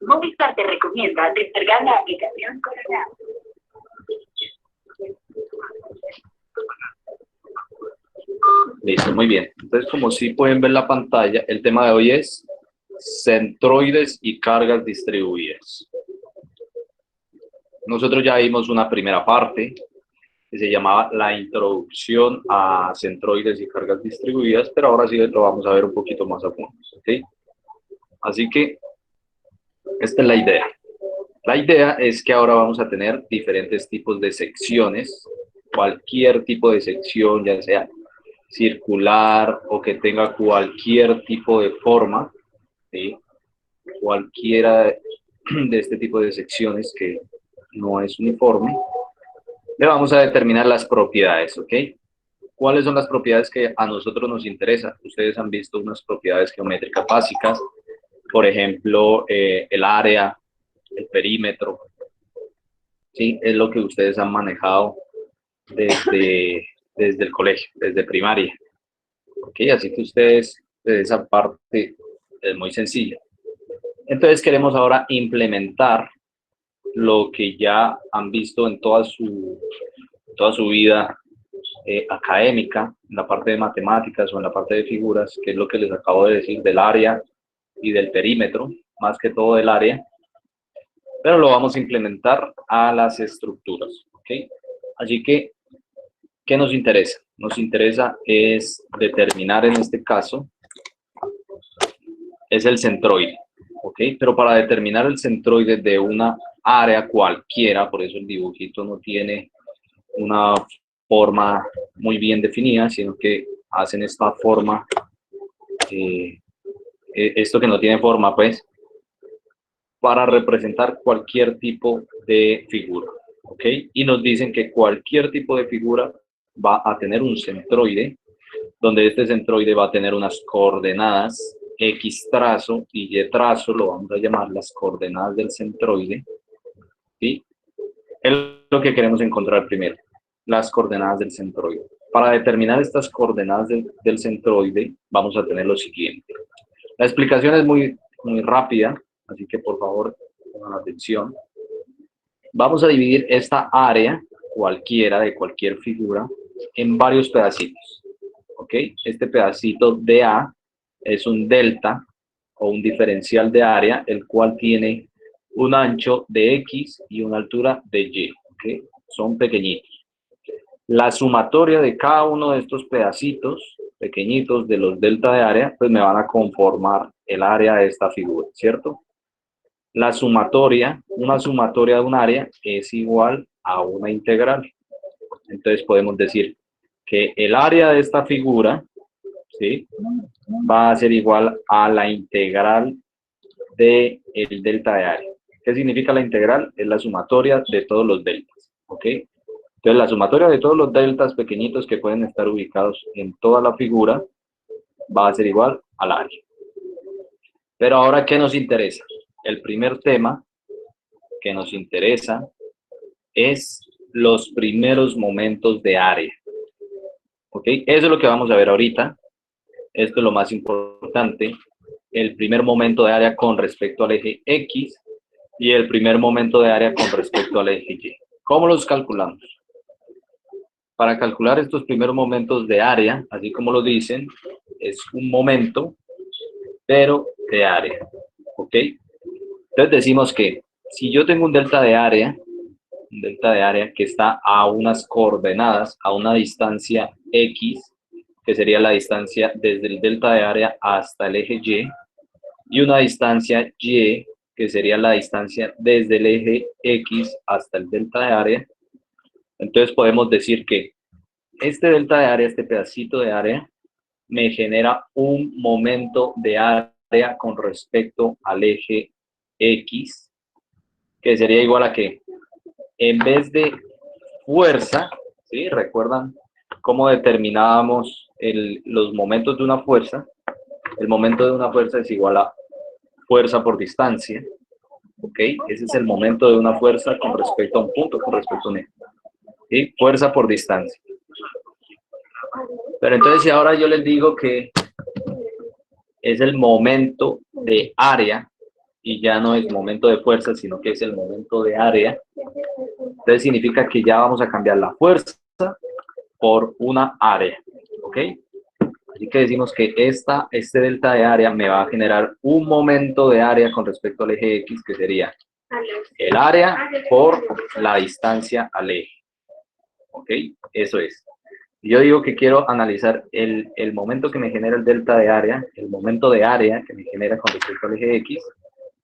Movistar te recomienda descargar la aplicación Corona. Listo, muy bien. Entonces, como sí pueden ver la pantalla, el tema de hoy es centroides y cargas distribuidas. Nosotros ya vimos una primera parte que se llamaba la introducción a centroides y cargas distribuidas, pero ahora sí lo vamos a ver un poquito más a fondo, ¿ok? Así que esta es la idea. La idea es que ahora vamos a tener diferentes tipos de secciones, cualquier tipo de sección, ya sea circular o que tenga cualquier tipo de forma, ¿sí? Cualquiera de este tipo de secciones que no es uniforme, le vamos a determinar las propiedades, ¿ok? ¿Cuáles son las propiedades que a nosotros nos interesan? Ustedes han visto unas propiedades geométricas básicas, por ejemplo, el área, el perímetro, ¿sí? Es lo que ustedes han manejado desde el colegio, desde primaria, ¿ok? Así que ustedes, de esa parte es muy sencilla. Entonces queremos ahora implementar lo que ya han visto en toda su vida académica, en la parte de matemáticas o en la parte de figuras, que es lo que les acabo de decir del área y del perímetro, más que todo del área, pero lo vamos a implementar a las estructuras, ¿ok? Así que, ¿qué nos interesa? Nos interesa es determinar en este caso, es el centroide, ¿ok? Pero para determinar el centroide de una área cualquiera, por eso el dibujito no tiene una forma muy bien definida, sino que hacen esta forma, esto que no tiene forma, pues, para representar cualquier tipo de figura, ¿ok? Y nos dicen que cualquier tipo de figura va a tener un centroide, donde este centroide va a tener unas coordenadas X trazo y Y trazo, lo vamos a llamar las coordenadas del centroide, ¿sí? Es lo que queremos encontrar primero, las coordenadas del centroide. Para determinar estas coordenadas del centroide, vamos a tener lo siguiente. La explicación es muy rápida, así que por favor, pongan atención. Vamos a dividir esta área, cualquiera, de cualquier figura, en varios pedacitos, ¿ok? Este pedacito de A es un delta o un diferencial de área, el cual tiene un ancho de X y una altura de Y, ¿ok? Son pequeñitos. La sumatoria de cada uno de estos pedacitos pequeñitos de los delta de área, pues me van a conformar el área de esta figura, ¿cierto? La sumatoria, una sumatoria de un área es igual a una integral. Entonces podemos decir que el área de esta figura, ¿sí?, va a ser igual a la integral del delta de área. ¿Qué significa la integral? Es la sumatoria de todos los deltas, ¿ok? Entonces la sumatoria de todos los deltas pequeñitos que pueden estar ubicados en toda la figura va a ser igual al área. Pero ahora, ¿qué nos interesa? El primer tema que nos interesa es los primeros momentos de área, ¿ok? Eso es lo que vamos a ver ahorita. Esto es lo más importante. El primer momento de área con respecto al eje X y el primer momento de área con respecto al eje Y. ¿Cómo los calculamos? Para calcular estos primeros momentos de área, así como lo dicen, es un momento, pero de área, ¿ok? Entonces decimos que si yo tengo un delta de área que está a unas coordenadas, a una distancia X, que sería la distancia desde el delta de área hasta el eje y una distancia Y, que sería la distancia desde el eje X hasta el delta de área. Entonces podemos decir que este delta de área, este pedacito de área, me genera un momento de área con respecto al eje X, que sería igual a que, en vez de fuerza, ¿sí? ¿Recuerdan cómo determinábamos los momentos de una fuerza? El momento de una fuerza es igual a fuerza por distancia, ¿ok? Ese es el momento de una fuerza con respecto a un punto, con respecto a un eje, ¿sí? Fuerza por distancia. Pero entonces, si ahora yo les digo que es el momento de área y ya no es momento de fuerza, sino que es el momento de área, entonces significa que ya vamos a cambiar la fuerza por una área, ¿ok? Así que decimos que este delta de área me va a generar un momento de área con respecto al eje X, que sería el área por la distancia al eje, ¿ok? Eso es. Yo digo que quiero analizar el momento que me genera el delta de área, el momento de área que me genera con respecto al eje X,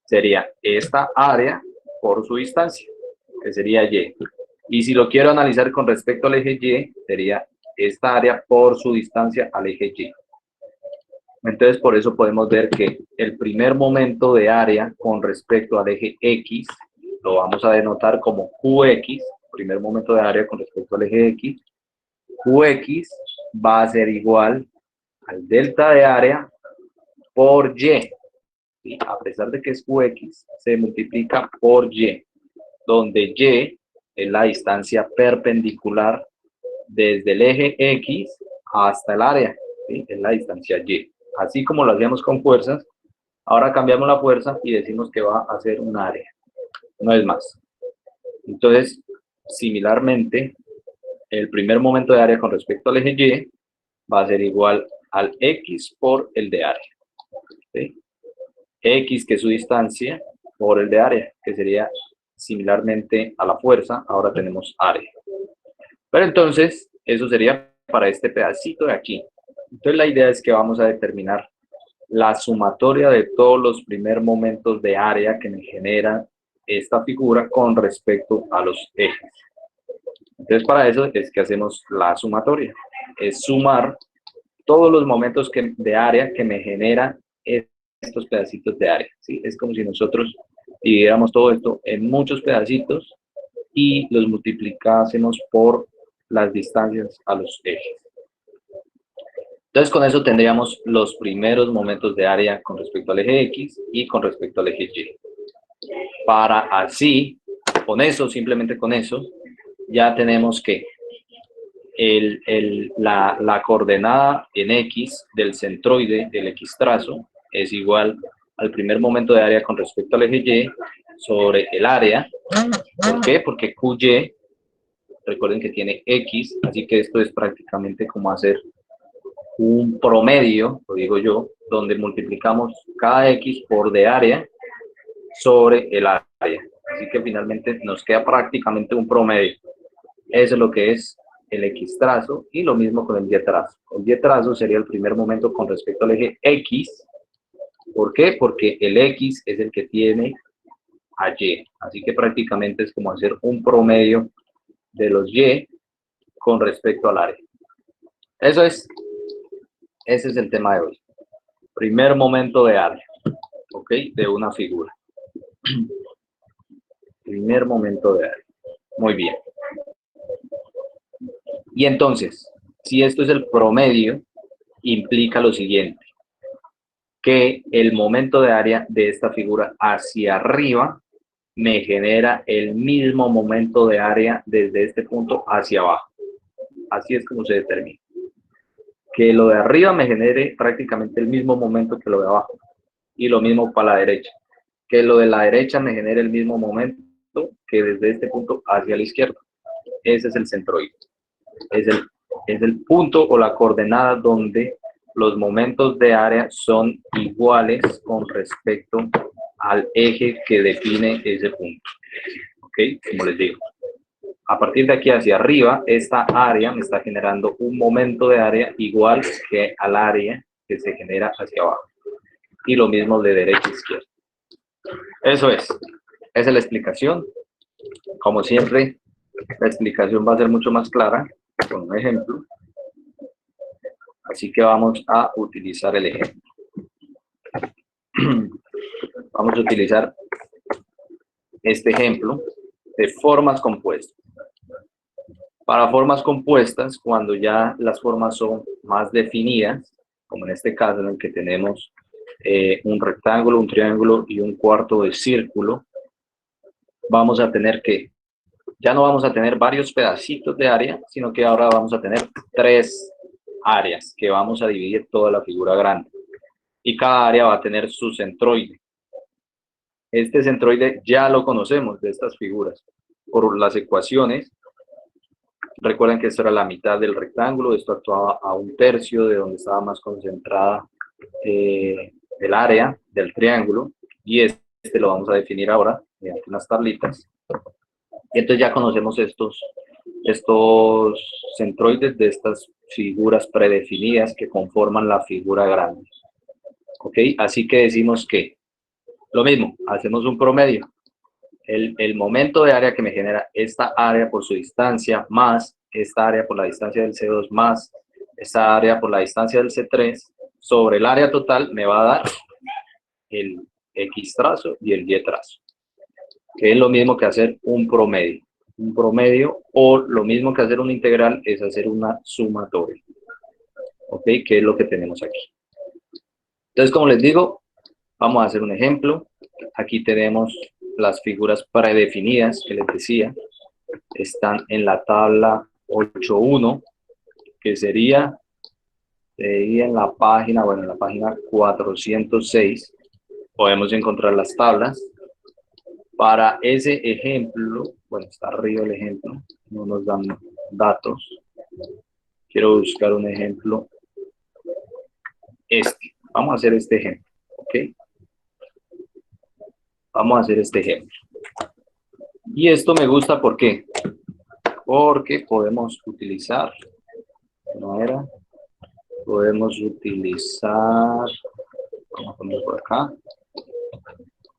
sería esta área por su distancia, que sería Y. Y si lo quiero analizar con respecto al eje Y, sería esta área por su distancia al eje Y. Entonces, por eso podemos ver que el primer momento de área con respecto al eje X, lo vamos a denotar como QX, primer momento de área con respecto al eje X, QX va a ser igual al delta de área por Y. ¿Sí? A pesar de que es QX, se multiplica por Y, donde Y es la distancia perpendicular desde el eje X hasta el área. ¿Sí? Es la distancia Y. Así como lo hacíamos con fuerzas, ahora cambiamos la fuerza y decimos que va a ser un área. No es más. Entonces, similarmente, el primer momento de área con respecto al eje Y va a ser igual al X por el de área. ¿Sí? X, que es su distancia, por el de área, que sería similarmente a la fuerza, ahora tenemos área. Pero entonces, eso sería para este pedacito de aquí. Entonces, la idea es que vamos a determinar la sumatoria de todos los primeros momentos de área que me genera esta figura con respecto a los ejes. Entonces, para eso es que hacemos la sumatoria. Es sumar todos los momentos de área que me generan estos pedacitos de área. ¿Sí? Es como si nosotros dividiéramos todo esto en muchos pedacitos y los multiplicásemos por las distancias a los ejes. Entonces, con eso tendríamos los primeros momentos de área con respecto al eje X y con respecto al eje Y. Para así, con eso, simplemente con eso, ya tenemos que la coordenada en X del centroide del X trazo es igual al primer momento de área con respecto al eje Y sobre el área. ¿Por qué? Porque QY, recuerden que tiene X, así que esto es prácticamente como hacer un promedio, lo digo yo, donde multiplicamos cada X por de área sobre el área. Así que finalmente nos queda prácticamente un promedio. Eso es lo que es el X trazo y lo mismo con el Y trazo. El Y trazo sería el primer momento con respecto al eje X. ¿Por qué? Porque el X es el que tiene a Y. Así que prácticamente es como hacer un promedio de los Y con respecto al área. Eso es. Ese es el tema de hoy. Primer momento de área, ¿ok? De una figura. Primer momento de área. Muy bien. Y entonces, si esto es el promedio, implica lo siguiente, que el momento de área de esta figura hacia arriba me genera el mismo momento de área desde este punto hacia abajo. Así es como se determina. Que lo de arriba me genere prácticamente el mismo momento que lo de abajo. Y lo mismo para la derecha. Que lo de la derecha me genere el mismo momento que desde este punto hacia la izquierda. Ese es el centroide. Es el punto o la coordenada donde los momentos de área son iguales con respecto al eje que define ese punto. ¿Ok? Como les digo. A partir de aquí hacia arriba, esta área me está generando un momento de área igual que al área que se genera hacia abajo. Y lo mismo de derecha a izquierda. Eso es. Esa es la explicación. Como siempre, la explicación va a ser mucho más clara con un ejemplo. Así que vamos a utilizar el ejemplo. Vamos a utilizar este ejemplo de formas compuestas. Para formas compuestas, cuando ya las formas son más definidas, como en este caso en el que tenemos un rectángulo, un triángulo y un cuarto de círculo, vamos a tener que, ya no vamos a tener varios pedacitos de área, sino que ahora vamos a tener 3 áreas que vamos a dividir toda la figura grande. Y cada área va a tener su centroide. Este centroide ya lo conocemos de estas figuras por las ecuaciones. Recuerden que esto era la mitad del rectángulo, esto actuaba a 1/3 de donde estaba más concentrada el área del triángulo, y este lo vamos a definir ahora mediante unas tablitas. Y entonces ya conocemos estos centroides de estas figuras predefinidas que conforman la figura grande. ¿Ok? Así que decimos que lo mismo, hacemos un promedio. El momento de área que me genera esta área por su distancia más esta área por la distancia del C2 más esta área por la distancia del C3 sobre el área total me va a dar el X trazo y el Y trazo, que es lo mismo que hacer un promedio. Un promedio, o lo mismo que hacer una integral, es hacer una sumatoria. ¿Ok? Que es lo que tenemos aquí. Entonces, como les digo, vamos a hacer un ejemplo. Aquí tenemos las figuras predefinidas que les decía. Están en la tabla 8.1, que sería en la página, bueno, en la página 406. Podemos encontrar las tablas. Para ese ejemplo, bueno, está arriba el ejemplo, no nos dan datos. Quiero buscar un ejemplo. Vamos a hacer este ejemplo, ¿ok? Vamos a hacer este ejemplo. Y esto me gusta, ¿por qué? Porque podemos utilizar, podemos utilizar, vamos a ponerlo por acá,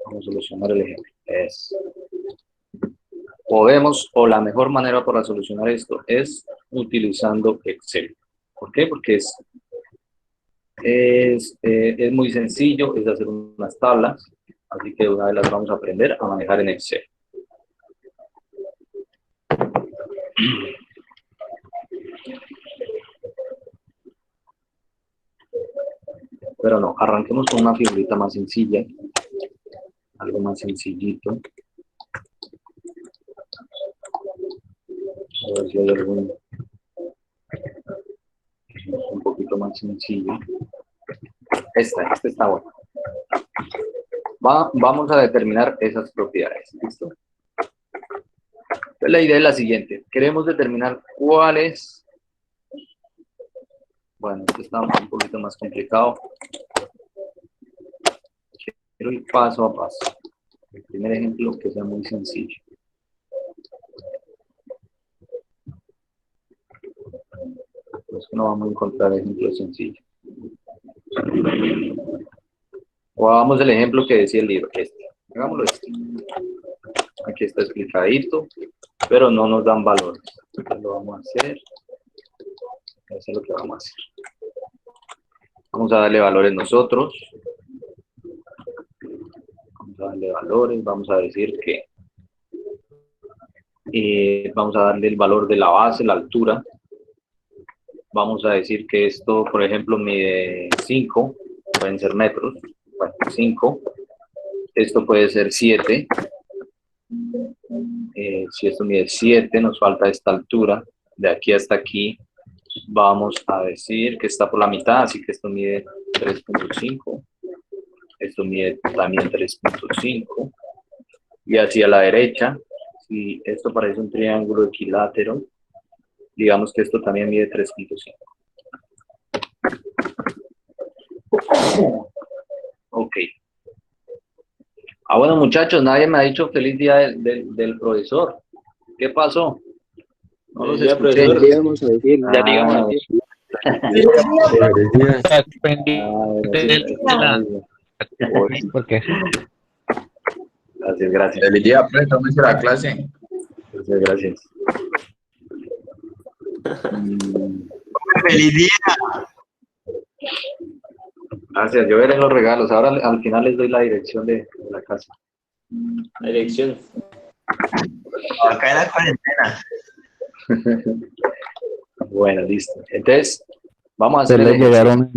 vamos a solucionar el ejemplo. Podemos, o la mejor manera para solucionar esto es utilizando Excel. ¿Por qué? Porque es muy sencillo, es hacer unas tablas, así que una vez las vamos a aprender a manejar en Excel. Pero no, arranquemos con una figurita más sencilla, algo más sencillito. A ver si hay algún un poquito más sencillo. Este está bueno. Vamos a determinar esas propiedades. ¿Listo? Entonces, la idea es la siguiente. Queremos determinar cuáles. Bueno, esto está un poquito más complicado. Quiero ir paso a paso. El primer ejemplo que sea muy sencillo. Pues no vamos a encontrar ejemplos sencillos. O hagamos el ejemplo que decía el libro. Hagámoslo este. Aquí está explicadito, pero no nos dan valores. Entonces lo vamos a hacer. Eso es lo que vamos a hacer. Vamos a darle valores nosotros. Vamos a darle valores. Vamos a decir que vamos a darle el valor de la base, la altura. Vamos a decir que esto, por ejemplo, mide 5, pueden ser metros, bueno, 5. Esto puede ser 7. Si esto mide 7, nos falta esta altura. De aquí hasta aquí vamos a decir que está por la mitad, así que esto mide 3.5. Esto mide también 3.5. Y hacia la derecha, si esto parece un triángulo equilátero, digamos que esto también mide 3.5. Ok. Bueno, muchachos, nadie me ha dicho feliz día del profesor. ¿Qué pasó? No los escuché. Ya digamos a decir. Ya digamos a decir. Porque Gracias, gracias. Feliz día, pues, tómese la clase. Gracias, gracias. Feliz día. Gracias, yo veré los regalos. Ahora al final les doy la dirección de la casa. la dirección. Acá en la cuarentena. Bueno, listo. Entonces, vamos a Se hacer el le ejercicio. llegaron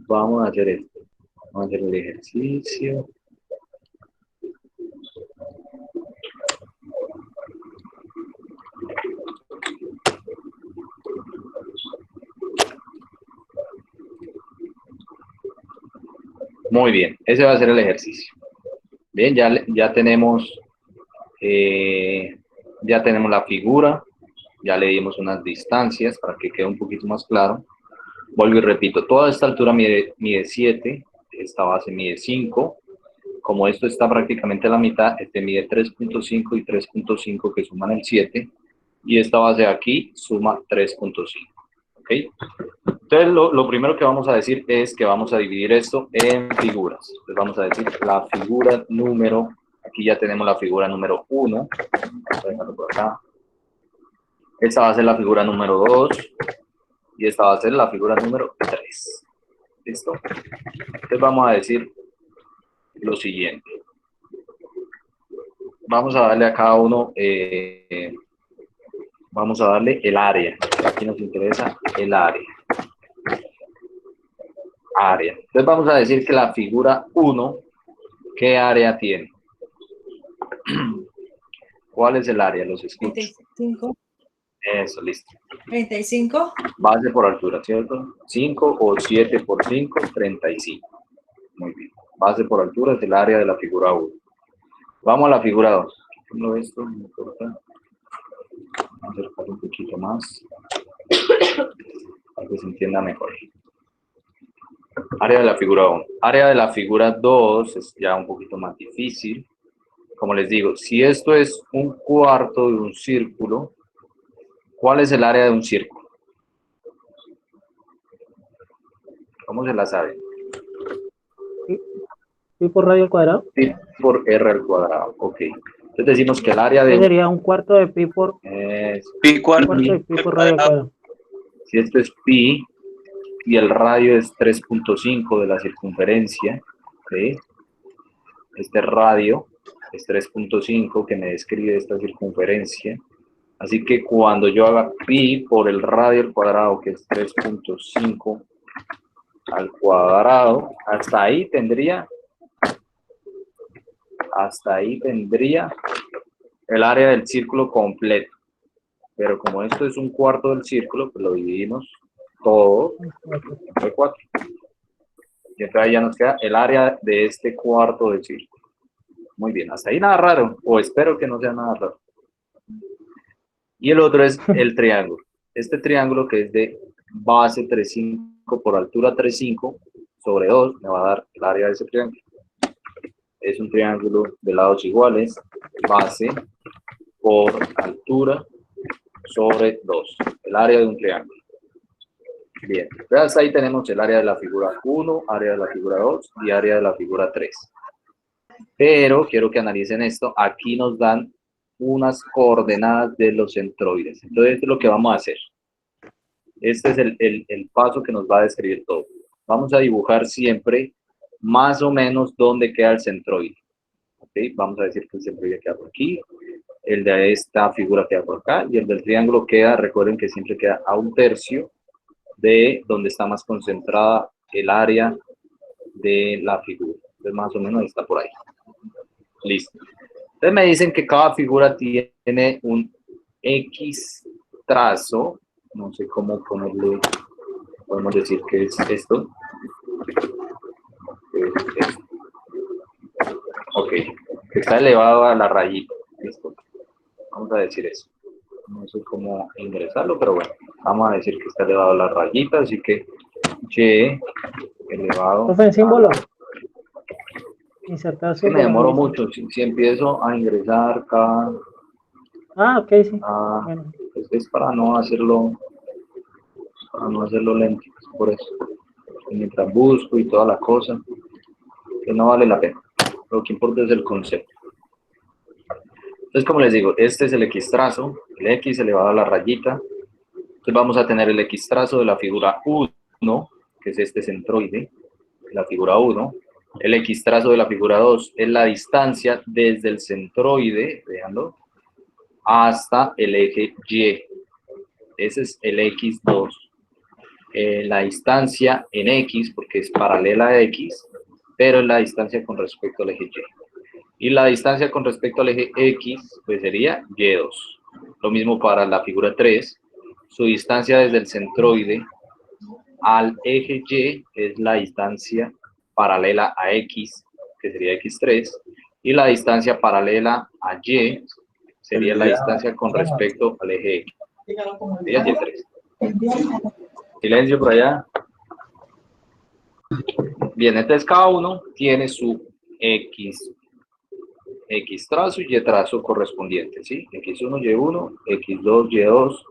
Vamos a hacer esto. Vamos a hacer el ejercicio. Muy bien, ese va a ser el ejercicio. Bien, ya tenemos la figura, ya le dimos unas distancias para que quede un poquito más claro. Vuelvo y repito, toda esta altura mide 7, esta base mide 5. Como esto está prácticamente a la mitad, este mide 3.5 y 3.5 que suman el 7. Y esta base de aquí suma 3.5. ¿Ok? Entonces, lo primero que vamos a decir es que vamos a dividir esto en figuras. Entonces, vamos a decir la figura número, aquí ya tenemos la figura número 1. Vamos a dejarlo por acá. Esta va a ser la figura número 2. Y esta va a ser la figura número 3. ¿Listo? Entonces, vamos a decir lo siguiente. Vamos a darle a cada uno, vamos a darle el área. Aquí nos interesa el área. Entonces vamos a decir que la figura 1, ¿qué área tiene? ¿Cuál es el área? Los escucho. 35. Eso, listo. 35. Base por altura, ¿cierto? 5 o 7 por 5, 35. Muy bien. Base por altura es el área de la figura 1. Vamos a la figura 2. ¿Cómo esto? No importa. Vamos a acercar un poquito más para que se entienda mejor. Área de la figura 1. Área de la figura 2 es ya un poquito más difícil. Como les digo, si esto es un cuarto de un círculo, ¿cuál es el área de un círculo? ¿Cómo se la sabe? Pi por radio al cuadrado. Pi por r al cuadrado. Ok. Entonces decimos que el área de... Sería un cuarto de pi por... Pi cuarto. Un cuarto de pi por radio al cuadrado. Si esto es pi y el radio es 3.5 de la circunferencia, ¿sí? Este radio es 3.5 que me describe esta circunferencia. Así que cuando yo haga pi por el radio al cuadrado, que es 3.5 al cuadrado, hasta ahí tendría el área del círculo completo. Pero como esto es un cuarto del círculo, pues lo dividimos todo entre 4. Y entonces ahí ya nos queda el área de este cuarto del círculo. Muy bien, hasta ahí nada raro, o espero que no sea nada raro. Y el otro es el triángulo. Este triángulo que es de base 3.5 por altura 3.5 sobre 2, me va a dar el área de ese triángulo. Es un triángulo de lados iguales, base por altura sobre 2, el área de un triángulo. Bien, entonces hasta ahí tenemos el área de la figura 1, área de la figura 2 y área de la figura 3. Pero quiero que analicen esto, aquí nos dan unas coordenadas de los centroides. Entonces esto es lo que vamos a hacer. Este es el paso que nos va a describir todo. Vamos a dibujar siempre más o menos dónde queda el centroide. ¿Okay? Vamos a decir que el centroide queda por aquí, el de esta figura queda por acá y el del triángulo queda, recuerden que siempre queda a 1/3 de donde está más concentrada el área de la figura. Entonces más o menos está por ahí. Listo. Entonces me dicen que cada figura tiene un X trazo, no sé cómo ponerle, podemos decir que es esto. Ok, que está elevado a la rayita. Listo. Vamos a decir eso. No sé cómo ingresarlo, pero bueno, vamos a decir que está elevado a la rayita, así que Y elevado. ¿Profe, en símbolo? Insertar Es que me demoro mucho, si empiezo a ingresar cada... Ah, ok, sí. Bueno. Es para no hacerlo lento, por eso. Y mientras busco y toda la cosa, que no vale la pena. Lo que importa es el concepto. Entonces, como les digo, este es el X trazo, el X elevado a la rayita. Entonces vamos a tener el X trazo de la figura 1, que es este centroide, la figura 1. El X trazo de la figura 2 es la distancia desde el centroide, veanlo, hasta el eje Y. Ese es el X2. La distancia en X, porque es paralela a X, pero es la distancia con respecto al eje Y. Y la distancia con respecto al eje X, pues sería Y2. Lo mismo para la figura 3. Su distancia desde el centroide al eje Y es la distancia paralela a X, que sería X3, y la distancia paralela a Y sería la distancia con respecto al eje X. Sería Y3. Silencio por allá. Bien, entonces cada uno tiene su X trazo y Y trazo correspondiente, ¿sí? X1, Y1, X2, Y2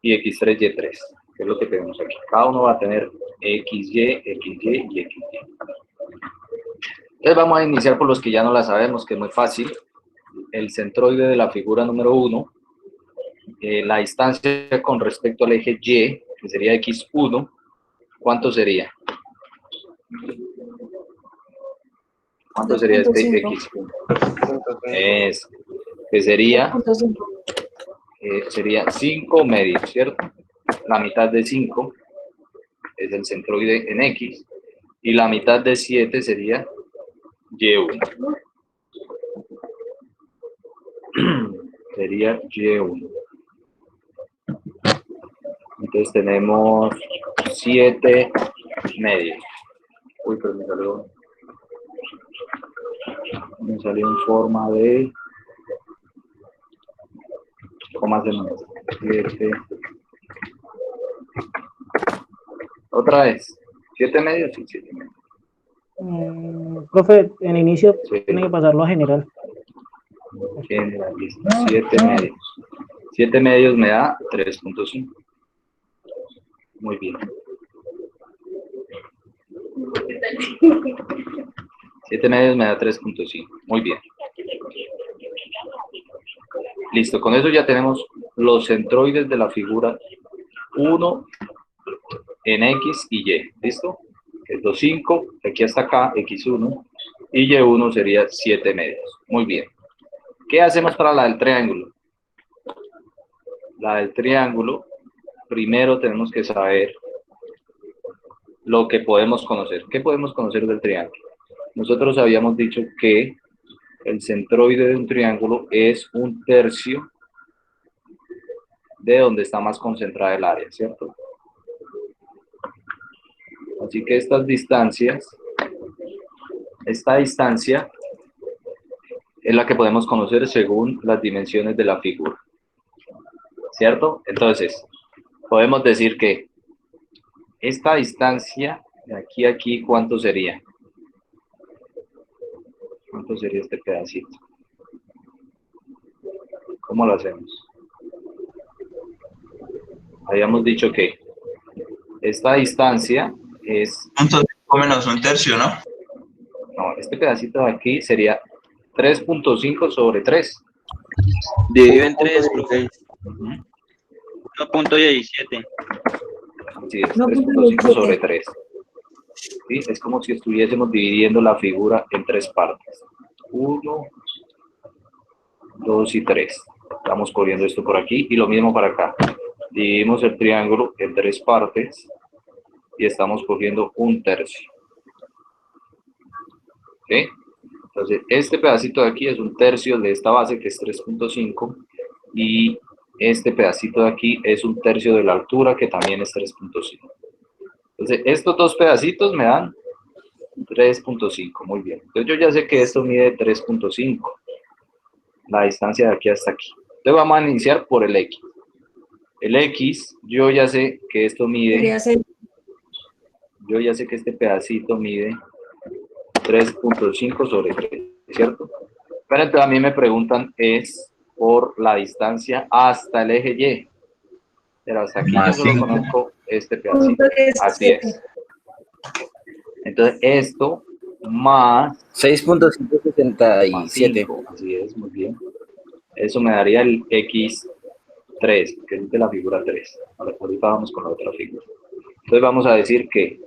y X3, Y3, que es lo que tenemos aquí. Cada uno va a tener XY, XY y XY. Entonces vamos a iniciar por los que ya no la sabemos, que es muy fácil. El centroide de la figura número 1, la distancia con respecto al eje Y, que sería X1, ¿cuánto sería? ¿Cuánto sería este 3.5. X1? Es, que sería, 3.5. sería 5 medios, ¿cierto? La mitad de 5 es el centroide en X, y la mitad de 7 sería Y1. Sería Y1. Entonces tenemos 7 medios. Uy, pero me salió en forma de comas de nuevo. 7. Otra vez. 7 medios y 7 medios. Profe, en inicio Sí. tiene que pasarlo a general. Generalista. 7 medios. 7 medios me da 3.5. Muy bien. 7 medios me da 3.5. Muy bien. Listo, con eso ya tenemos los centroides de la figura 1 en X y Y. ¿Listo? Es 2,5, aquí hasta acá, X1, y Y1 sería 7 medios. Muy bien. ¿Qué hacemos para la del triángulo? La del triángulo, primero tenemos que saber lo que podemos conocer. ¿Qué podemos conocer del triángulo? Nosotros habíamos dicho que el centroide de un triángulo es un tercio de donde está más concentrada el área, ¿cierto? Así que esta distancia es la que podemos conocer según las dimensiones de la figura, ¿cierto? Entonces, podemos decir que esta distancia de aquí a aquí, ¿cuánto sería? ¿Cuánto sería este pedacito? ¿Cómo lo hacemos? Habíamos dicho que esta distancia es... Menos un tercio, ¿no? No, este pedacito de aquí sería 3.5 sobre 3. Dividido en 3, profe. 1.17. Sí, es 3.5 sobre 3. ¿Sí? Es como si estuviésemos dividiendo la figura en 3 partes. 1, 2 y 3. Estamos cogiendo esto por aquí y lo mismo para acá. Dividimos el triángulo en 3 partes y estamos cogiendo un tercio. ¿Sí? Entonces, este pedacito de aquí es un tercio de esta base que es 3.5 y este pedacito de aquí es un tercio de la altura que también es 3.5. Entonces, estos dos pedacitos me dan 3.5, muy bien. Entonces, yo ya sé que esto mide 3.5, la distancia de aquí hasta aquí. Entonces, vamos a iniciar por el X. El X, yo ya sé que esto mide, yo ya sé que este pedacito mide 3.5 sobre 3, ¿cierto? Pero entonces a mí me preguntan es por la distancia hasta el eje Y. Pero hasta aquí yo solo conozco este pedacito. Así es. Entonces esto más 6.567. 5, así es, muy bien. Eso me daría el X3, que es de la figura 3. Ahorita vamos con la otra figura. Entonces vamos a decir que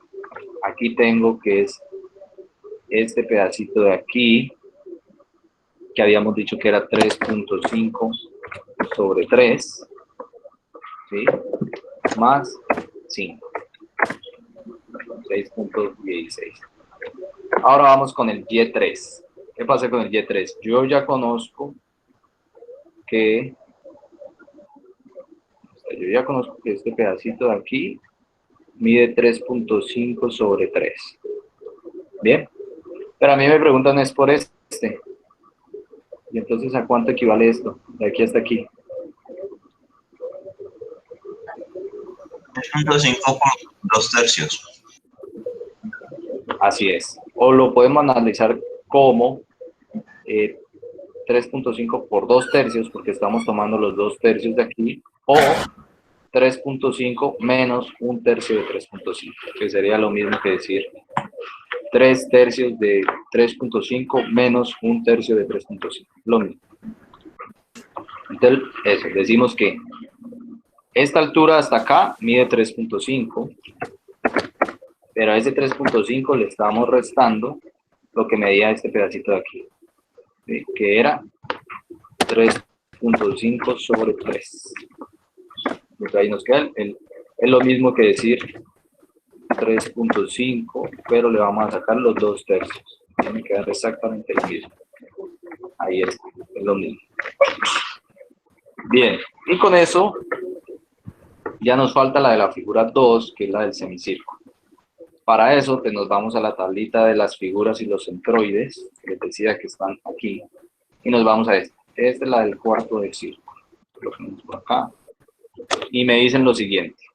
aquí tengo que es este pedacito de aquí, que habíamos dicho que era 3.5 sobre 3, ¿sí? Más 5, 6.16. Ahora vamos con el Y3. ¿Qué pasa con el Y3? Yo ya conozco que este pedacito de aquí mide 3.5 sobre 3. Bien, pero a mí me preguntan es por este. Y entonces, ¿a cuánto equivale esto? De aquí hasta aquí. 3.5 por 2/3. Así es. O lo podemos analizar como 3.5 por 2/3, porque estamos tomando los 2/3 de aquí, o 3.5 menos 1/3 de 3.5, que sería lo mismo que decir 3/3 de 3.5 menos 1/3 de 3.5, lo mismo. Entonces, eso, decimos que esta altura hasta acá mide 3.5, pero a ese 3.5 le estamos restando lo que medía este pedacito de aquí, ¿sí? Que era 3.5 sobre 3. Entonces ahí nos queda es lo mismo que decir 3.5, pero le vamos a sacar los 2/3. Tiene que quedar exactamente lo mismo. Ahí está, es lo mismo. Bien, y con eso ya nos falta la de la figura 2, que es la del semicírculo. Para eso, pues nos vamos a la tablita de las figuras y los centroides, que les decía que están aquí, y nos vamos a esta. Esta es la del cuarto de círculo. Lo ponemos por acá. Y me dicen lo siguiente.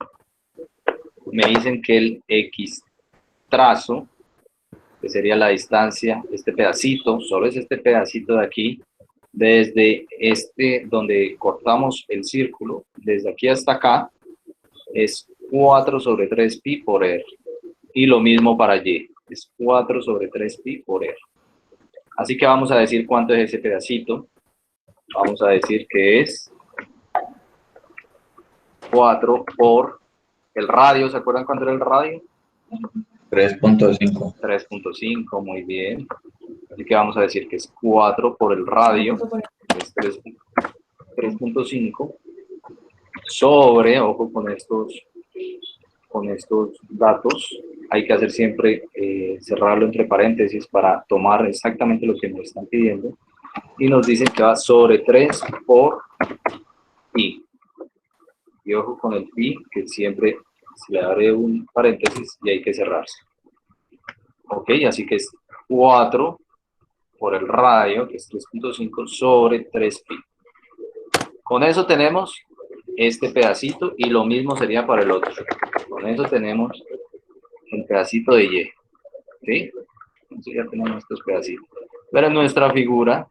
Me dicen que el X trazo, que sería la distancia, este pedacito, solo es este pedacito de aquí, desde este, donde cortamos el círculo, desde aquí hasta acá, es 4 sobre 3 pi por r. Y lo mismo para y, es 4 sobre 3 pi por r. Así que vamos a decir cuánto es ese pedacito. Vamos a decir que es 4 por el radio. ¿Se acuerdan cuánto era el radio? 3.5. 3.5, muy bien. Así que vamos a decir que es 4 por el radio, que es 3.5, sobre, ojo con estos datos, hay que hacer siempre cerrarlo entre paréntesis para tomar exactamente lo que nos están pidiendo. Y nos dicen que va sobre 3 por pi. Y ojo con el pi, que siempre se le abre un paréntesis y hay que cerrarse. Ok, así que es 4 por el radio, que es 3.5, sobre 3 pi. Con eso tenemos este pedacito y lo mismo sería para el otro. Con eso tenemos el pedacito de y. ¿Sí? Entonces ya tenemos estos pedacitos. Pero en nuestra figura,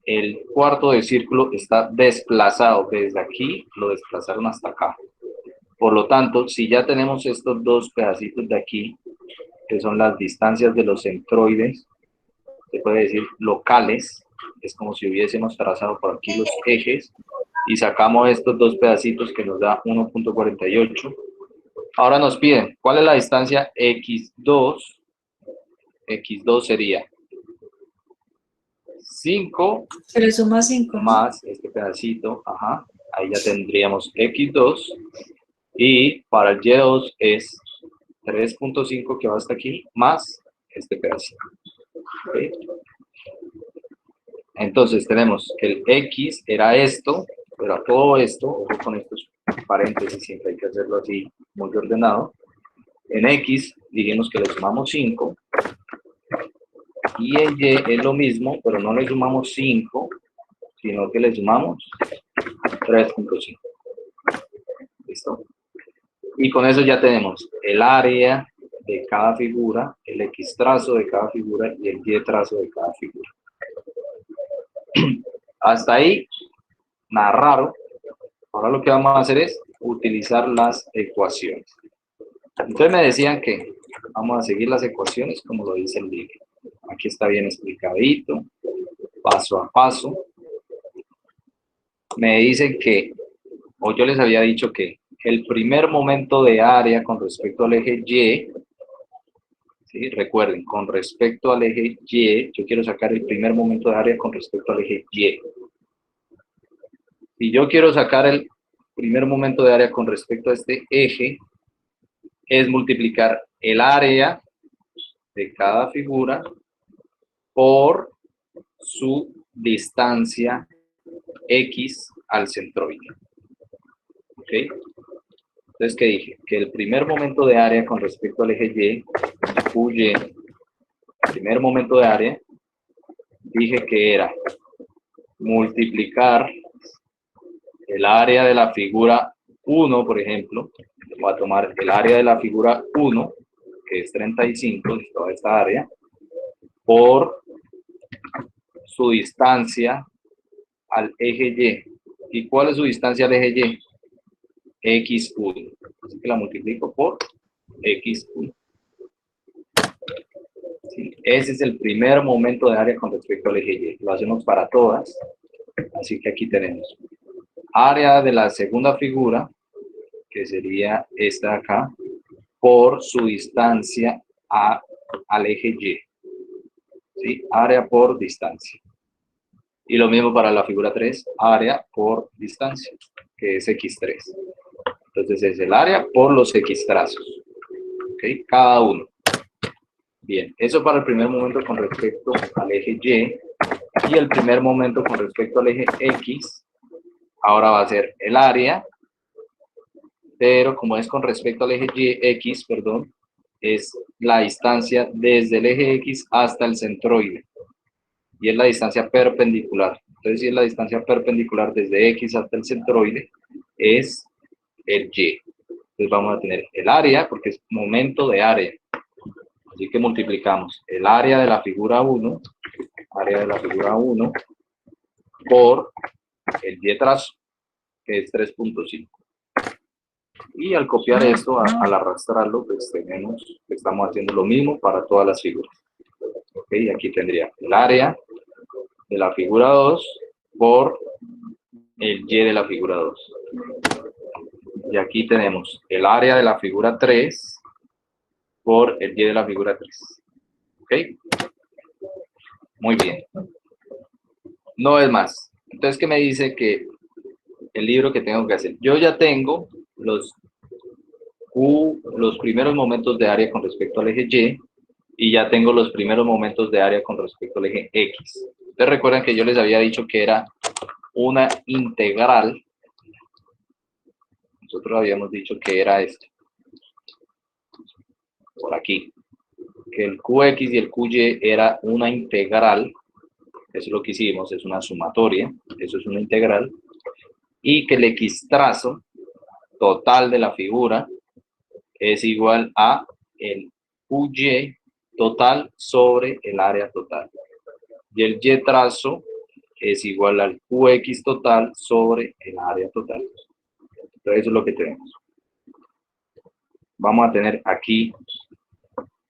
el cuarto de círculo está desplazado. Desde aquí lo desplazaron hasta acá. Por lo tanto, si ya tenemos estos dos pedacitos de aquí, que son las distancias de los centroides, se puede decir locales, es como si hubiésemos trazado por aquí los ejes, y sacamos estos dos pedacitos que nos da 1.48. Ahora nos piden, ¿cuál es la distancia x2? X2 sería 5 Pero suma 5. más este pedacito, ajá, ahí ya tendríamos x2, y para el y2 es 3.5 que va hasta aquí, más este pedacito. ¿Okay? Entonces tenemos que el x era esto, pero a todo esto, ojo con estos paréntesis, siempre hay que hacerlo así, muy ordenado. En x dijimos que le sumamos 5, y en y es lo mismo, pero no le sumamos 5, sino que le sumamos 3.5. ¿Listo? Y con eso ya tenemos el área de cada figura, el x trazo de cada figura y el y trazo de cada figura. Hasta ahí, nada raro. Ahora lo que vamos a hacer es utilizar las ecuaciones. Entonces me decían que vamos a seguir las ecuaciones como lo dice el libro. Aquí está bien explicadito, paso a paso. Me dicen que, o yo les había dicho que el primer momento de área con respecto al eje Y, ¿sí? Recuerden, con respecto al eje Y, yo quiero sacar el primer momento de área con respecto al eje Y. Si yo quiero sacar el primer momento de área con respecto a este eje, es multiplicar el área de cada figura por su distancia X al centroide. ¿Ok? Entonces, ¿qué dije? Que el primer momento de área con respecto al eje Y QY, primer momento de área, dije que era multiplicar el área de la figura 1, por ejemplo. Voy a tomar el área de la figura 1, que es 35, de toda esta área, por su distancia al eje Y. ¿Y cuál es su distancia al eje Y? X1. Así que la multiplico por X1. Sí, ese es el primer momento de área con respecto al eje Y. Lo hacemos para todas. Así que aquí tenemos área de la segunda figura, que sería esta de acá, por su distancia al eje Y. ¿Sí? Área por distancia. Y lo mismo para la figura 3, área por distancia, que es X3. Entonces es el área por los X trazos. ¿Ok? Cada uno. Bien, eso para el primer momento con respecto al eje Y. Y el primer momento con respecto al eje X, ahora va a ser el área, pero como es con respecto al eje X, perdón, es la distancia desde el eje X hasta el centroide. Y es la distancia perpendicular. Entonces, si es la distancia perpendicular desde X hasta el centroide, es el Y. Entonces vamos a tener el área, porque es momento de área. Así que multiplicamos el área de la figura 1, por el Y trazo, que es 3.5. Y al copiar esto, al arrastrarlo, pues tenemos que estamos haciendo lo mismo para todas las figuras. Ok, aquí tendría el área de la figura 2 por el Y de la figura 2. Y aquí tenemos el área de la figura 3 por el Y de la figura 3. ¿Ok? Muy bien. No es más. Entonces, ¿qué me dice que el libro que tengo que hacer? Yo ya tengo los primeros momentos de área con respecto al eje Y, y ya tengo los primeros momentos de área con respecto al eje X. Ustedes recuerdan que yo les había dicho que era una integral. Nosotros habíamos dicho que era esto. Por aquí. Que el QX y el QY era una integral. Eso es lo que hicimos, es una sumatoria. Eso es una integral. Y que el X trazo total de la figura es igual a el QY total sobre el área total. Y el Y trazo es igual al QX total sobre el área total. Entonces eso es lo que tenemos. Vamos a tener aquí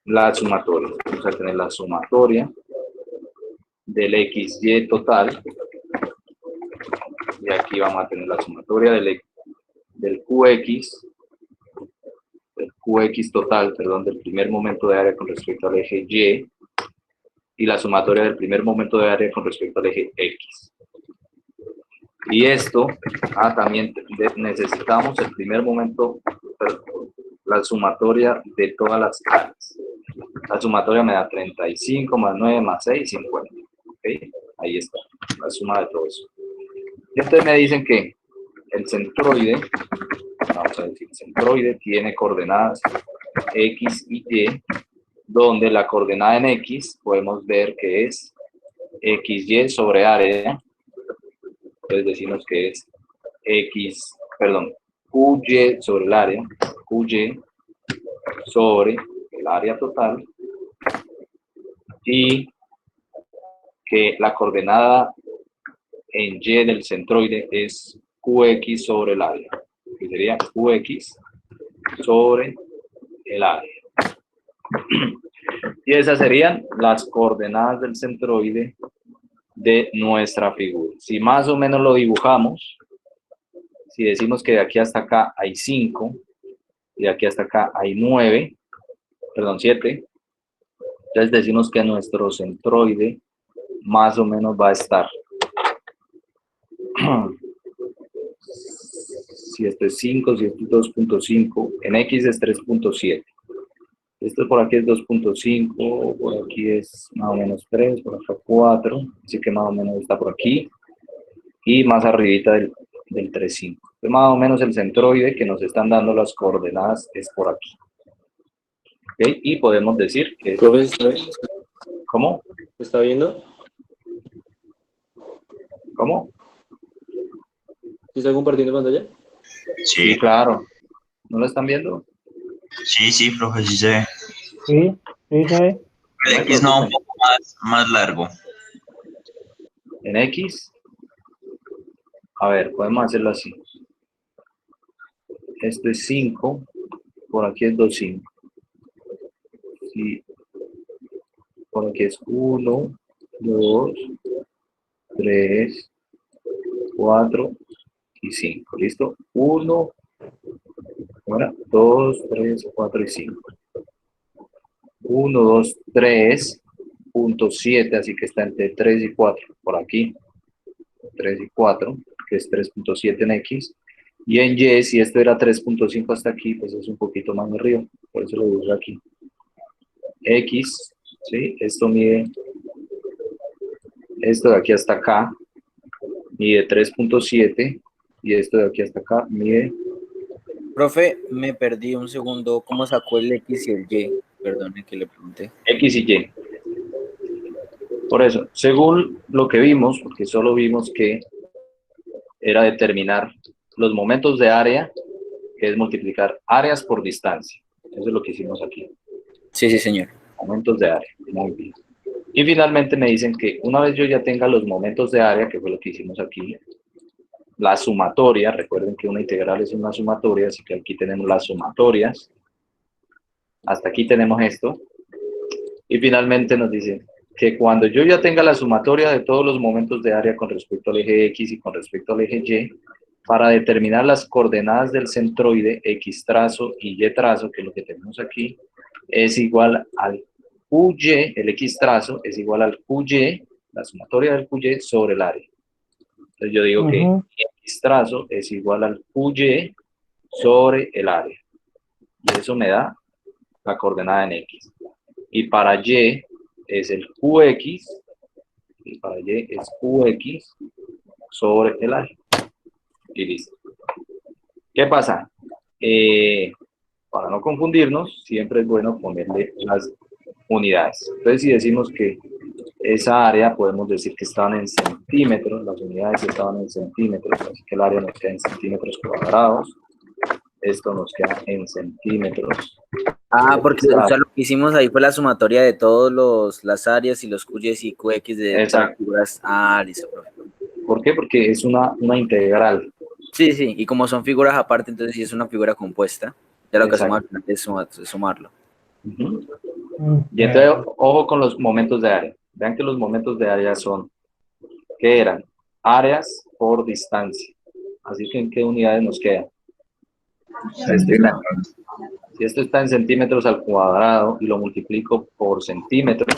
la sumatoria. Vamos a tener la sumatoria del XY total. Y aquí vamos a tener la sumatoria del QX total, perdón, del primer momento de área con respecto al eje Y, y la sumatoria del primer momento de área con respecto al eje X. Y esto, también necesitamos el primer momento, perdón, la sumatoria de todas las áreas. La sumatoria me da 35 más 9 más 6, 50. ¿Okay? Ahí está, la suma de todo eso. Y entonces me dicen que el centroide, vamos a decir, el centroide tiene coordenadas X y Y, donde la coordenada en X podemos ver que es XY sobre área. Entonces decimos que es QY sobre el área, QY sobre el área total, y que la coordenada en Y del centroide es QX sobre el área, que sería QX sobre el área. Y esas serían las coordenadas del centroide de nuestra figura. Si más o menos lo dibujamos, si decimos que de aquí hasta acá hay 5, y de aquí hasta acá hay 7, entonces decimos que nuestro centroide más o menos va a estar, si esto es 5, si esto es 2.5, en X es 3.7. Esto por aquí es 2.5, por aquí es más o menos 3, por acá 4, así que más o menos está por aquí, y más arribita del 3.5. Más o menos el centroide que nos están dando las coordenadas es por aquí. ¿Ok? ¿Ok? Y podemos decir que... Profe, ¿está ¿Cómo? está viendo? ¿Cómo? ¿Sí está compartiendo pantalla? Sí, Sí, claro. ¿No lo están viendo? sí, profe, sí se ve. Sí, sí, se ve. El No me X no, un preocupen. poco más largo. En X, a ver, podemos hacerlo así. Esto es 5, por aquí es 2,5. Sí, por aquí es 1, 2, 3, 4 y 5. ¿Listo? 1, 2, 3, 4 y 5. 1, 2, 3.7, así que está entre 3 y 4, por aquí. 3 y 4, que es 3.7 en X. Y en Y, si esto era 3.5 hasta aquí, pues es un poquito más arriba. Por eso lo dibujo aquí. X, ¿sí? Esto mide, esto de aquí hasta acá, mide 3.7. Y esto de aquí hasta acá mide... Profe, me perdí un segundo. ¿Cómo sacó el X y el Y? Perdone que le pregunté. X y Y. Por eso, según lo que vimos, porque solo vimos que era determinar los momentos de área, que es multiplicar áreas por distancia. Eso es lo que hicimos aquí. Sí, señor. Momentos de área. Muy bien. Y finalmente me dicen que una vez yo ya tenga los momentos de área, que fue lo que hicimos aquí, la sumatoria, recuerden que una integral es una sumatoria, así que aquí tenemos las sumatorias. Hasta aquí tenemos esto. Y finalmente nos dicen que cuando yo ya tenga la sumatoria de todos los momentos de área con respecto al eje X y con respecto al eje Y, para determinar las coordenadas del centroide X trazo y Y trazo, que es lo que tenemos aquí, es igual al QY, el X trazo es igual al QY, la sumatoria del QY sobre el área. Entonces yo digo que X trazo es igual al QY sobre el área. Y eso me da la coordenada en X. Y para Y es el QX, y para Y es QX sobre el área. Y listo. ¿Qué pasa? Para no confundirnos, siempre es bueno ponerle las unidades. Entonces, si decimos que esa área, podemos decir que estaban en centímetros, las unidades estaban en centímetros, así que el área nos queda en centímetros cuadrados. Esto nos queda en centímetros. Ah, porque o sea, lo que hicimos ahí fue la sumatoria de todos las áreas y los QYs y QX de todas las figuras. Ah, listo, profe. ¿Por qué? Porque es una integral. Sí, y como son figuras aparte, entonces sí es una figura compuesta. Ya lo que hacemos es sumarlo. Y entonces, ojo con los momentos de área. Vean que los momentos de área son, ¿qué eran? Áreas por distancia. Así que, ¿en qué unidades nos quedan? Si esto está en centímetros al cuadrado y lo multiplico por centímetros,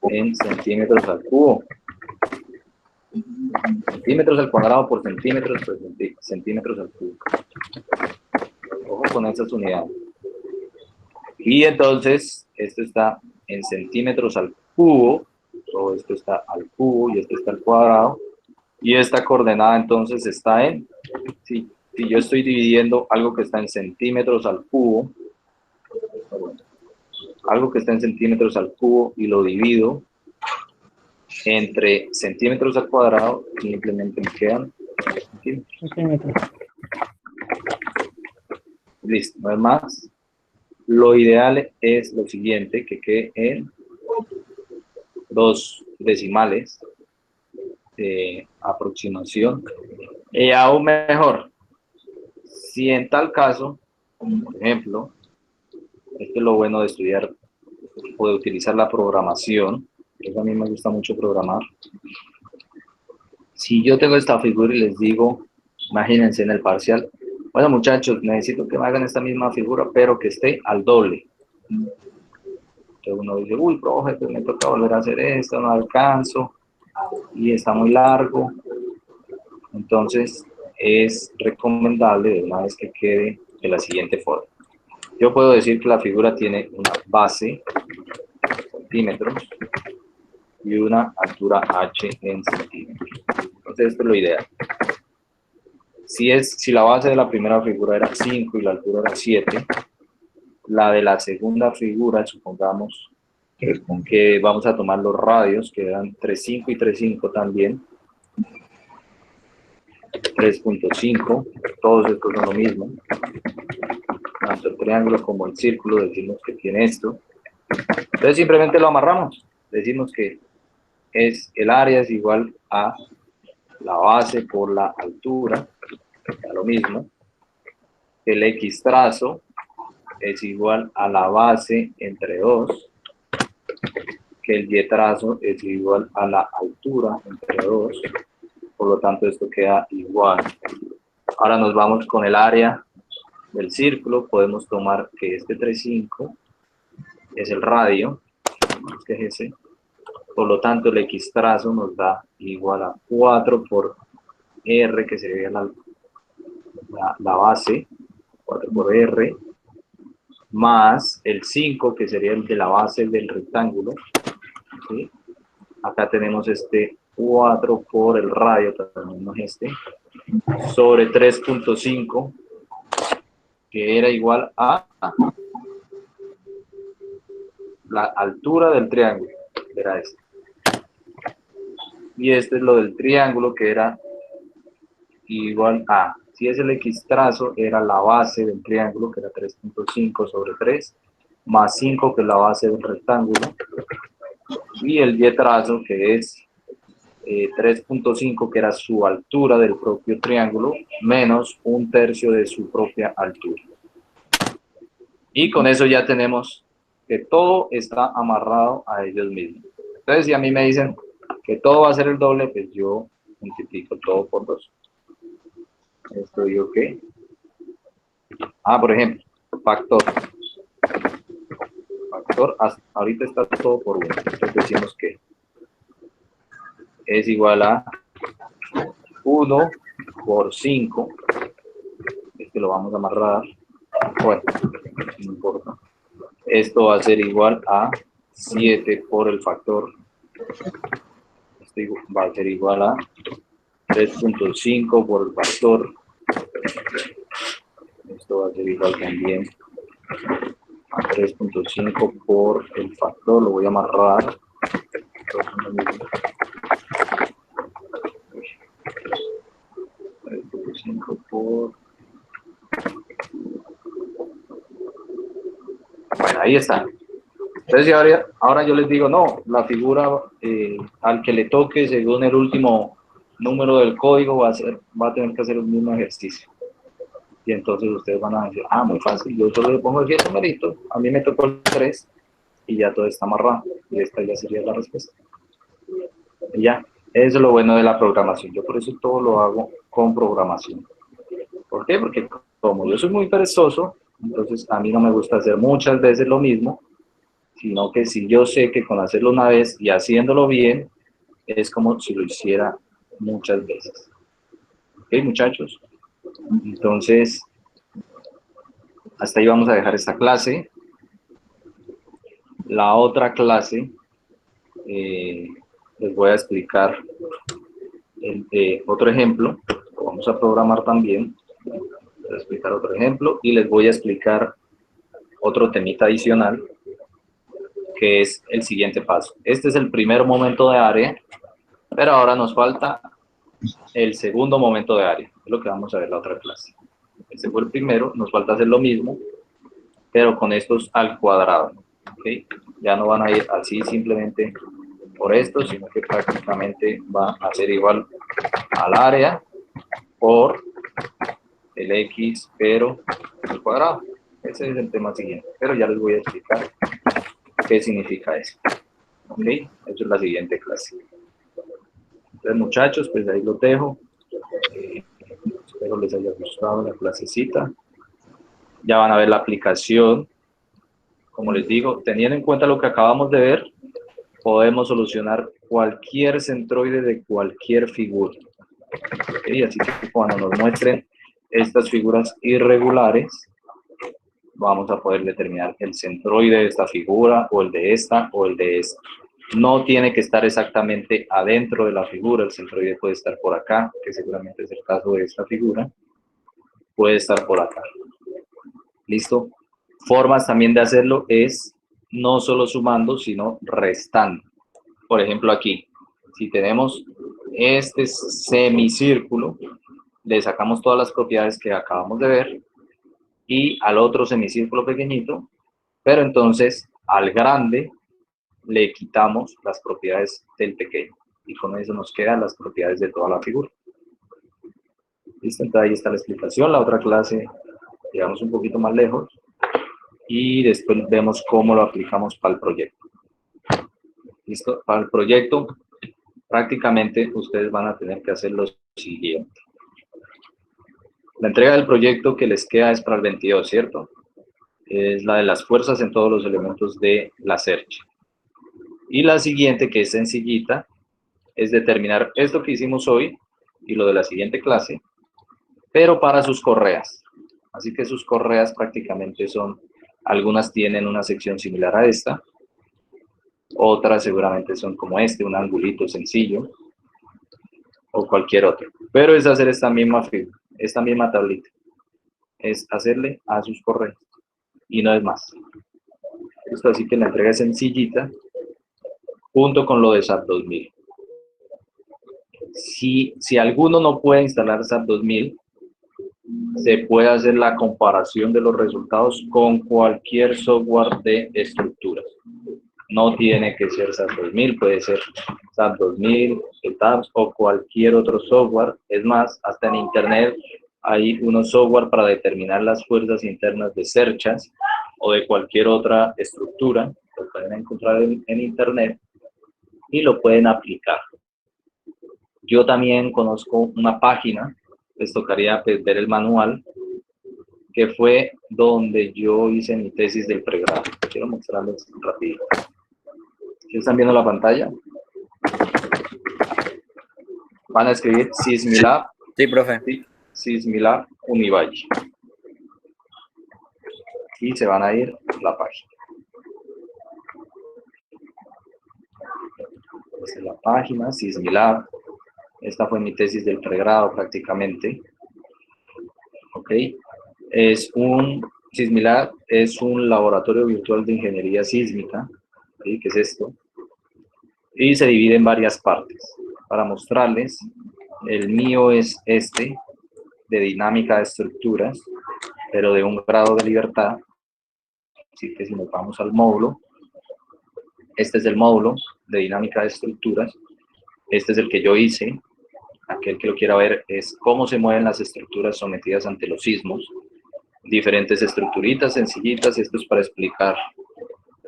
en centímetros al cubo. Centímetros al cuadrado por centímetros, pues centímetros al cubo. Ojo con esas unidades. Y entonces, esto está en centímetros al cubo, o esto está al cubo y esto está al cuadrado. Y esta coordenada entonces está en, si yo estoy dividiendo algo que está en centímetros al cubo, algo que está en centímetros al cubo y lo divido entre centímetros al cuadrado, simplemente me quedan centímetros. Listo, no es más. Lo ideal es lo siguiente, que quede en 2 decimales de aproximación. Y aún mejor, si en tal caso, por ejemplo, esto es lo bueno de estudiar o de utilizar la programación, que a mí me gusta mucho programar. Si yo tengo esta figura y les digo, imagínense en el parcial, bueno muchachos, necesito que me hagan esta misma figura, pero que esté al doble. Entonces uno dice, uy, profe, pues me toca volver a hacer esto, no alcanzo, y está muy largo. Entonces es recomendable, de una vez que quede de la siguiente forma. Yo puedo decir que la figura tiene una base, centímetros, y una altura h en centímetros. Entonces esto es lo ideal. Si la base de la primera figura era 5 y la altura era 7, la de la segunda figura, supongamos que vamos a tomar los radios, que eran 3,5 y 3,5 también, 3,5, todos estos son lo mismo, tanto el triángulo como el círculo decimos que tiene esto, entonces simplemente lo amarramos, decimos que el área es igual a la base por la altura, a lo mismo, el X trazo es igual a la base entre 2, que el Y trazo es igual a la altura entre 2, por lo tanto esto queda igual. Ahora nos vamos con el área del círculo, podemos tomar que este 3,5 es el radio, que es ese, por lo tanto el X trazo nos da igual a 4 por R, que sería la base, 4 por R, más el 5, que sería el de la base del rectángulo, ¿sí? Acá tenemos este 4 por el radio, también no es este, sobre 3,5, que era igual a la altura del triángulo, era este. Y este es lo del triángulo, que era igual a, si es el X trazo, era la base del triángulo, que era 3,5 sobre 3, más 5, que es la base del rectángulo, y el Y trazo, que es 3,5, que era su altura del propio triángulo, menos 1/3 de su propia altura. Y con eso ya tenemos que todo está amarrado a ellos mismos. Entonces, si a mí me dicen que todo va a ser el doble, pues yo multiplico todo por 2. Esto digo que, por ejemplo, factor, ahorita está todo por 1, entonces decimos que es igual a 1 por 5, este lo vamos a amarrar, bueno, no importa, esto va a ser igual a 7 por el factor, esto va a ser igual a 3,5 por el factor, esto va a ser igual también a 3,5 por el factor, lo voy a amarrar, 3,5 por... Bueno, ahí está. Entonces ahora yo les digo, no, la figura al que le toque según el último número del código va a tener que hacer el mismo ejercicio. Y entonces ustedes van a decir, muy fácil, yo solo le pongo el 10 numeritos, a mí me tocó el 3 y ya todo está amarrado. Y esta ya sería la respuesta. Y ya, eso es lo bueno de la programación. Yo por eso todo lo hago con programación. ¿Por qué? Porque como yo soy muy perezoso, entonces a mí no me gusta hacer muchas veces lo mismo, sino que si yo sé que con hacerlo una vez y haciéndolo bien, es como si lo hiciera muchas veces. ¿Ok, muchachos? Entonces, hasta ahí vamos a dejar esta clase. La otra clase, les voy a explicar otro ejemplo, lo vamos a programar también, voy a explicar otro ejemplo y les voy a explicar otro temita adicional, que es el siguiente paso. Este es el primer momento de área, pero ahora nos falta el segundo momento de área, es lo que vamos a ver en la otra clase. Este fue el primero, nos falta hacer lo mismo, pero con estos al cuadrado, ¿okay? Ya no van a ir así simplemente por esto, sino que prácticamente va a ser igual al área por el X, pero al cuadrado. Ese es el tema siguiente, pero ya les voy a explicar qué significa eso. ¿Ok? Eso es la siguiente clase. Entonces, muchachos, pues ahí lo dejo. Espero les haya gustado la clasecita. Ya van a ver la aplicación. Como les digo, teniendo en cuenta lo que acabamos de ver, podemos solucionar cualquier centroide de cualquier figura. ¿Okay? Así que cuando nos muestren estas figuras irregulares, vamos a poder determinar el centroide de esta figura, o el de esta, o el de esta. No tiene que estar exactamente adentro de la figura, el centroide puede estar por acá, que seguramente es el caso de esta figura, puede estar por acá. ¿Listo? Formas también de hacerlo es no solo sumando, sino restando. Por ejemplo, aquí, si tenemos este semicírculo, le sacamos todas las propiedades que acabamos de ver y al otro semicírculo pequeñito, pero entonces al grande le quitamos las propiedades del pequeño y con eso nos quedan las propiedades de toda la figura. ¿Listo? Entonces ahí está la explicación. La otra clase, llegamos un poquito más lejos y después vemos cómo lo aplicamos para el proyecto. ¿Listo? Para el proyecto, prácticamente ustedes van a tener que hacer lo siguiente. La entrega del proyecto que les queda es para el 22, ¿cierto? Es la de las fuerzas en todos los elementos de la search. Y la siguiente, que es sencillita, es determinar esto que hicimos hoy y lo de la siguiente clase, pero para sus correas. Así que sus correas prácticamente son, algunas tienen una sección similar a esta, otras seguramente son como este, un angulito sencillo, o cualquier otro. Pero es hacer esta misma figura, esta misma tablita. Es hacerle a sus correas, y no es más. Esto así que la entrega es sencillita, junto con lo de SAP 2000. Si alguno no puede instalar SAP 2000, se puede hacer la comparación de los resultados con cualquier software de estructuras. No tiene que ser SAP 2000, puede ser SAP 2000, ETABS o cualquier otro software. Es más, hasta en Internet hay unos software para determinar las fuerzas internas de cerchas o de cualquier otra estructura. Lo pueden encontrar en Internet y lo pueden aplicar. Yo también conozco una página, les tocaría pues, ver el manual, que fue donde yo hice mi tesis del pregrado. Quiero mostrarles rápido. ¿Sí están viendo la pantalla? Van a escribir Sismilab. Sí, profe. Sismilab Univalle. Y se van a ir a la página. Esta es la página, Sismilab. Esta fue mi tesis del pregrado prácticamente. Ok. Sismilab es un laboratorio virtual de ingeniería sísmica. ¿Sí? ¿Qué es esto? Y se divide en varias partes. Para mostrarles, el mío es este, de dinámica de estructuras, pero de un grado de libertad. Así que si nos vamos al módulo, este es el módulo de dinámica de estructuras. Este es el que yo hice. Aquel que lo quiera ver es cómo se mueven las estructuras sometidas ante los sismos. Diferentes estructuritas sencillitas. Esto es para explicar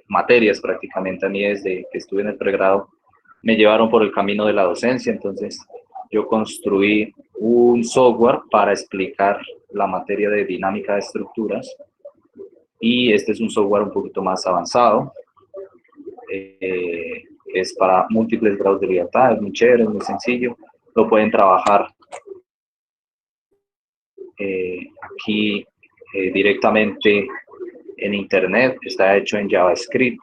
materias prácticamente. A mí desde que estuve en el pregrado me llevaron por el camino de la docencia, entonces yo construí un software para explicar la materia de dinámica de estructuras y este es un software un poquito más avanzado, es para múltiples grados de libertad, es muy chévere, es muy sencillo, lo pueden trabajar aquí directamente en internet, está hecho en JavaScript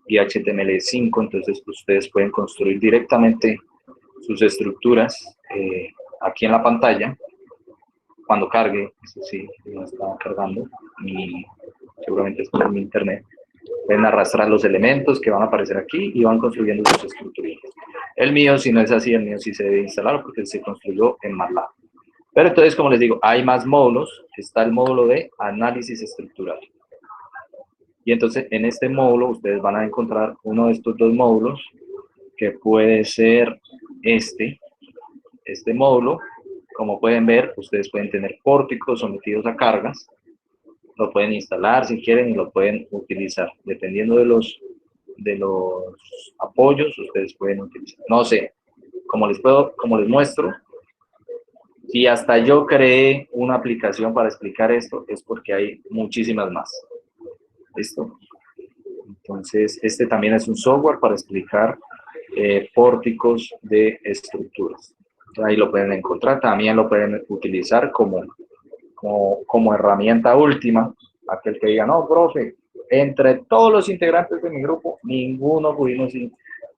y HTML5, entonces ustedes pueden construir directamente sus estructuras aquí en la pantalla. Cuando cargue, eso sí, no está cargando, seguramente es por mi internet, pueden arrastrar los elementos que van a aparecer aquí y van construyendo sus estructuras. El mío, si no es así, el mío sí se debe instalar porque se construyó en MATLAB. Pero entonces, como les digo, hay más módulos. Está el módulo de análisis estructural. Y entonces, en este módulo, ustedes van a encontrar uno de estos dos módulos, que puede ser este módulo. Como pueden ver, ustedes pueden tener pórticos sometidos a cargas. Lo pueden instalar si quieren y lo pueden utilizar. Dependiendo de los apoyos, ustedes pueden utilizar. No sé, como les muestro, si hasta yo creé una aplicación para explicar esto, es porque hay muchísimas más. ¿Listo? Entonces, este también es un software para explicar pórticos de estructuras. Ahí lo pueden encontrar. También lo pueden utilizar como herramienta última. Aquel que diga, no, profe, entre todos los integrantes de mi grupo, ninguno pudimos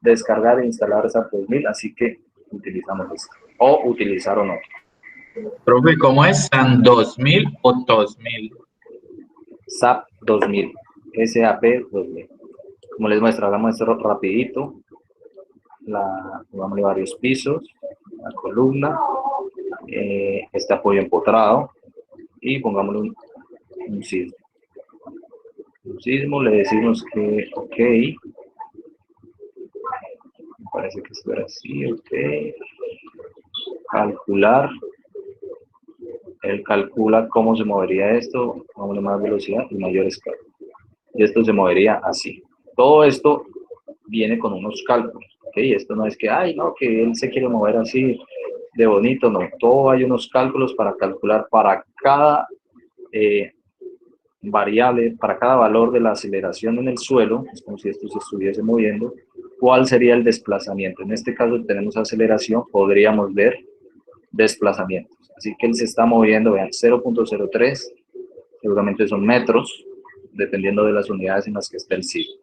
descargar e instalar SAP 2000, así que utilizamos esto. O utilizaron otro. Profe, ¿cómo están? ¿2000 o 2000? SAP 2000. SAP 2000. Como les muestro, hagamos esto rapidito. Pongámosle varios pisos, la columna, este apoyo empotrado y pongámosle un sismo. Un sismo, le decimos que ok. Me parece que esto era así, ok. Calcular. Él calcula cómo se movería esto, pongámosle más velocidad y mayor escala. Y esto se movería así. Todo esto viene con unos cálculos. ¿Okay? Esto no es que, ay, no, que él se quiere mover así de bonito, no. Todo hay unos cálculos para calcular para cada variable, para cada valor de la aceleración en el suelo, es como si esto se estuviese moviendo, cuál sería el desplazamiento. En este caso tenemos aceleración, podríamos ver desplazamientos. Así que él se está moviendo, vean, 0.03, seguramente son metros, dependiendo de las unidades en las que esté el sitio.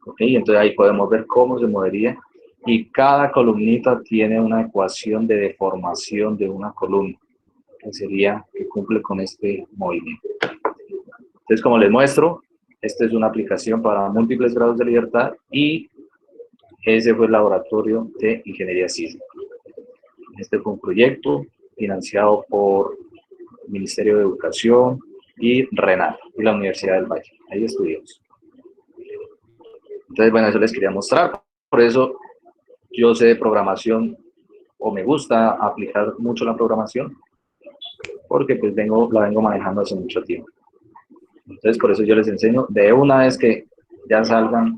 ¿Ok? Entonces ahí podemos ver cómo se movería y cada columnita tiene una ecuación de deformación de una columna que cumple con este movimiento. Entonces, como les muestro, esta es una aplicación para múltiples grados de libertad y ese fue el laboratorio de ingeniería sísmica. Este fue un proyecto financiado por el Ministerio de Educación y RENAL y la Universidad del Valle. Ahí estudiamos. Entonces, bueno, eso les quería mostrar. Por eso yo sé de programación o me gusta aplicar mucho la programación porque pues la vengo manejando hace mucho tiempo. Entonces, por eso yo les enseño de una vez que ya salgan,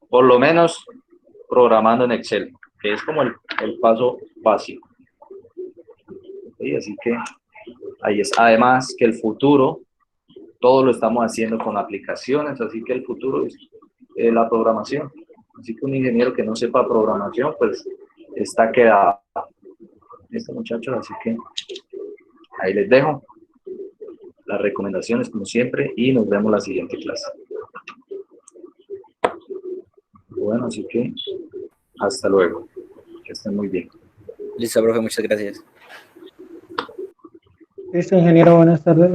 por lo menos programando en Excel, que es como el paso básico. ¿Sí? Así que ahí es. Además que el futuro, todo lo estamos haciendo con aplicaciones, así que el futuro es la programación. Así que un ingeniero que no sepa programación, pues está quedado. Este muchacho, así que ahí les dejo las recomendaciones como siempre y nos vemos la siguiente clase. Bueno, así que hasta luego. Que estén muy bien. Listo, profe, muchas gracias. Listo, ingeniero, buenas tardes.